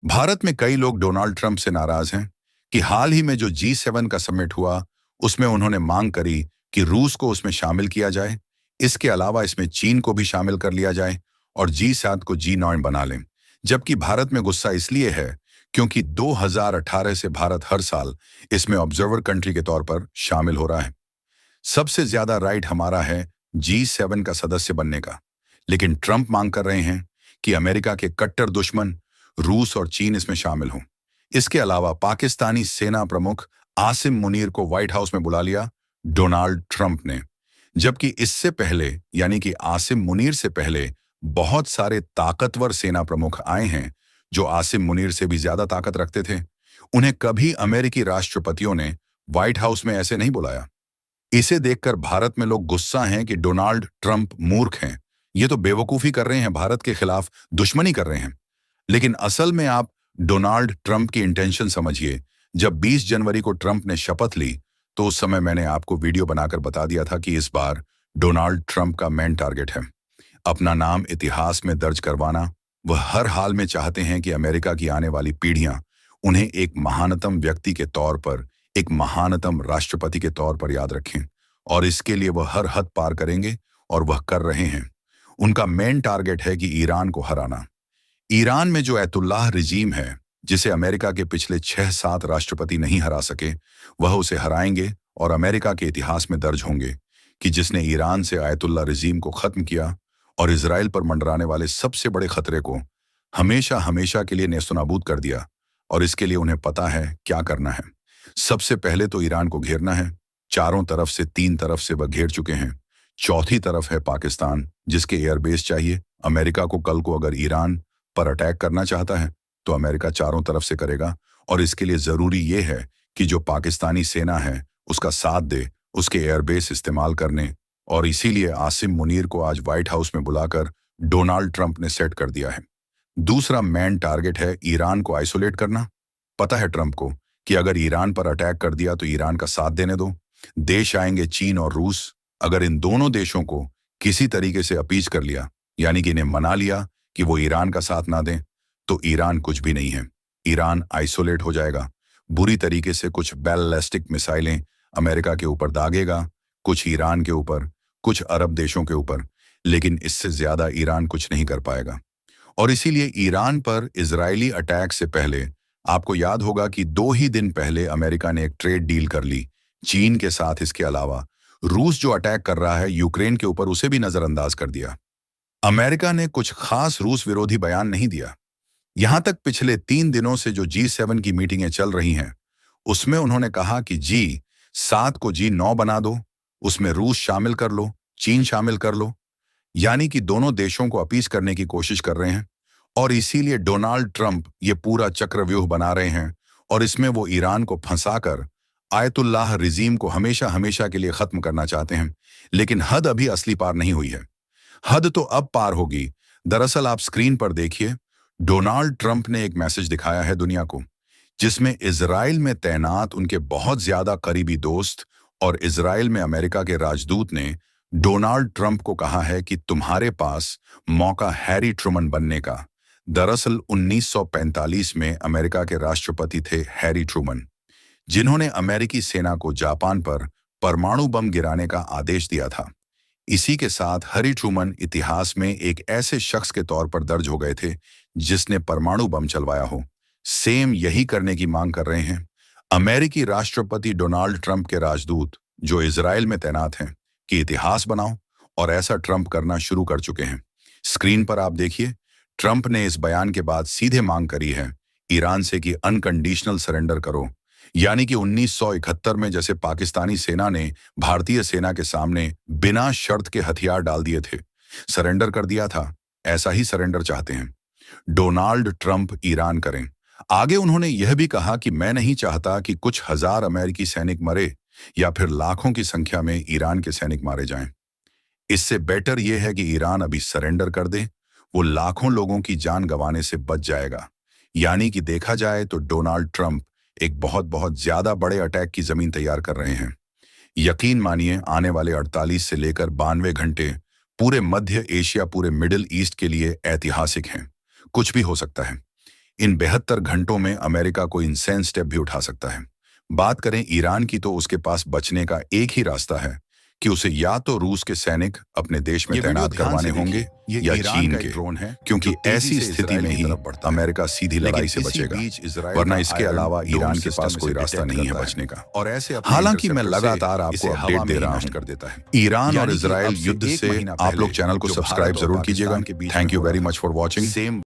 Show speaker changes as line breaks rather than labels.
भारत में कई लोग डोनाल्ड ट्रंप से नाराज हैं कि हाल ही में जो G7 का समिट हुआ उसमें उन्होंने मांग करी कि रूस को उसमें शामिल किया जाए। इसके अलावा इसमें चीन को भी शामिल कर लिया जाए और G7 को G9 बना लें। जबकि भारत में गुस्सा इसलिए है क्योंकि 2018 से भारत हर साल इसमें ऑब्जर्वर कंट्री के तौर पर शामिल हो रहा है। सबसे ज्यादा राइट हमारा है G7 का सदस्य बनने का, लेकिन ट्रंप मांग कर रहे हैं कि अमेरिका के कट्टर दुश्मन रूस और चीन इसमें शामिल हों। इसके अलावा पाकिस्तानी सेना प्रमुख आसिम मुनीर को व्हाइट हाउस में बुला लिया डोनाल्ड ट्रंप ने, जबकि इससे पहले यानी कि आसिम मुनीर से पहले बहुत सारे ताकतवर सेना प्रमुख आए हैं जो आसिम मुनीर से भी ज्यादा ताकत रखते थे। उन्हें कभी अमेरिकी राष्ट्रपतियों ने व्हाइट हाउस में ऐसे नहीं बुलाया। इसे देखकर भारत में लोग गुस्सा हैं कि डोनाल्ड ट्रंप मूर्ख हैं, ये तो बेवकूफी कर रहे हैं, भारत के खिलाफ दुश्मनी कर रहे हैं। लेकिन असल में आप डोनाल्ड ट्रंप की इंटेंशन समझिए। जब 20 जनवरी को ट्रंप ने शपथ ली तो उस समय मैंने आपको वीडियो बनाकर बता दिया था कि इस बार डोनाल्ड ट्रंप का मेन टारगेट है अपना नाम इतिहास में दर्ज करवाना। वह हर हाल में चाहते हैं कि अमेरिका की आने वाली पीढ़ियां उन्हें एक महानतम व्यक्ति के तौर पर, एक महानतम राष्ट्रपति के तौर पर याद रखें, और इसके लिए वह हर हद पार करेंगे और वह कर रहे हैं। उनका मेन टारगेट है कि ईरान को हराना। ईरान में जो अयतुल्लाह रिजीम है जिसे अमेरिका के पिछले 6-7 राष्ट्रपति नहीं हरा सके, वह उसे हराएंगे और अमेरिका के इतिहास में दर्ज होंगे कि जिसने ईरान से आयतुल्लाह रिजीम को खत्म किया और इजराइल पर मंडराने वाले सबसे बड़े खतरे को हमेशा हमेशा के लिए नेस्तनाबूद कर दिया। और इसके लिए उन्हें पता है क्या करना है। सबसे पहले तो ईरान को घेरना है। चारों तरफ से, 3 तरफ से वह घेर चुके हैं। चौथी तरफ है पाकिस्तान, जिसके एयरबेस चाहिए। अमेरिका को कल को अगर ईरान पर अटैक करना चाहता है तो अमेरिका चारों तरफ से करेगा, और इसके लिए जरूरी यह है कि जो पाकिस्तानी सेना है उसका साथ दे उसके एयरबेस इस्तेमाल करने। और इसीलिए आसिम मुनीर को आज व्हाइट हाउस में बुलाकर डोनाल्ड ट्रंप ने सेट कर दिया है। दूसरा मेन टारगेट है ईरान को आइसोलेट करना। पता है ट्रंप को कि अगर ईरान पर अटैक कर दिया तो ईरान का साथ देने दो। देश आएंगे चीन और रूस। अगर इन दोनों देशों को किसी तरीके से अपीज कर लिया, यानी कि इन्हें मना लिया कि वो ईरान का साथ ना दें, तो ईरान कुछ भी नहीं है। ईरान आइसोलेट हो जाएगा। बुरी तरीके से कुछ बैलिस्टिक मिसाइलें अमेरिका के ऊपर दागेगा, कुछ ईरान के ऊपर, कुछ अरब देशों के ऊपर, लेकिन इससे ज्यादा ईरान कुछ नहीं कर पाएगा। और इसीलिए ईरान पर इजरायली अटैक से पहले आपको याद होगा कि 2 ही दिन पहले अमेरिका ने एक ट्रेड डील कर ली चीन के साथ। इसके अलावा रूस जो अटैक कर रहा है यूक्रेन के ऊपर, उसे भी नजरअंदाज कर दिया। अमेरिका ने कुछ खास रूस विरोधी बयान नहीं दिया। यहां तक पिछले 3 दिनों से जो G7 की मीटिंगें चल रही हैं उसमें उन्होंने कहा कि G7 को G9 बना दो, उसमें रूस शामिल कर लो, चीन शामिल कर लो, यानी कि दोनों देशों को अपीज करने की कोशिश कर रहे हैं। और इसीलिए डोनाल्ड ट्रंप ये पूरा चक्रव्यूह बना रहे हैं, और इसमें वो ईरान को फंसाकर आयतुल्लाह रिजीम को हमेशा हमेशा के लिए खत्म करना चाहते हैं। लेकिन हद अभी असली पार नहीं हुई है। हद तो अब पार होगी। दरअसल आप स्क्रीन पर देखिए, डोनाल्ड ट्रंप ने एक मैसेज दिखाया है दुनिया को, जिसमें इजराइल में तैनात उनके बहुत ज्यादा करीबी दोस्त और इजराइल में अमेरिका के राजदूत ने डोनाल्ड ट्रंप को कहा है कि तुम्हारे पास मौका हैरी ट्रूमन बनने का। दरअसल 1945 में अमेरिका के राष्ट्रपति थे हैरी ट्रूमन, जिन्होंने अमेरिकी सेना को जापान पर परमाणु बम गिराने का आदेश दिया था। इसी के साथ हैरी ट्रूमन इतिहास में एक ऐसे शख्स के तौर पर दर्ज हो गए थे जिसने परमाणु बम चलवाया हो। सेम यही करने की मांग कर रहे हैं अमेरिकी राष्ट्रपति डोनाल्ड ट्रंप के राजदूत जो इजराइल में तैनात हैं कि इतिहास बनाओ, और ऐसा ट्रंप करना शुरू कर चुके हैं। स्क्रीन पर आप देखिए, ट्रंप ने इस बयान के बाद सीधे मांग करी है ईरान से कि अनकंडीशनल सरेंडर करो, यानी कि 1971 में जैसे पाकिस्तानी सेना ने भारतीय सेना के सामने बिना शर्त के हथियार डाल दिए थे, सरेंडर कर दिया था, ऐसा ही सरेंडर चाहते हैं डोनाल्ड ट्रंप ईरान करें। आगे उन्होंने यह भी कहा कि मैं नहीं चाहता कि कुछ हजार अमेरिकी सैनिक मरे या फिर लाखों की संख्या में ईरान के सैनिक मारे जाएं। इससे बेटर यह है कि ईरान अभी सरेंडर कर दे, वो लाखों लोगों की जान गंवाने से बच जाएगा। यानी कि देखा जाए तो डोनाल्ड ट्रंप एक बहुत बहुत ज्यादा बड़े अटैक की जमीन तैयार कर रहे हैं। यकीन मानिए, आने वाले 48 से लेकर 92 घंटे पूरे मध्य एशिया, पूरे मिडिल ईस्ट के लिए ऐतिहासिक हैं। कुछ भी हो सकता है। इन 72 घंटों में अमेरिका कोई इंसेंस स्टेप भी उठा सकता है। बात करें ईरान की तो उसके पास बचने का एक ही रास्ता है कि उसे या तो रूस के सैनिक अपने देश में तैनात करवाने होंगे या चीन के ड्रोन है, क्योंकि ऐसी स्थिति में ही अमेरिका सीधी लड़ाई से बचेगा, वरना इसके अलावा ईरान के पास कोई रास्ता नहीं है बचने का। और ऐसे हालांकि मैं लगातार आपको अपडेट दे रहा हूं। ईरान और इजराइल युद्ध से आप लोग चैनल को सब्सक्राइब जरूर कीजिएगा। Thank you very much for watching.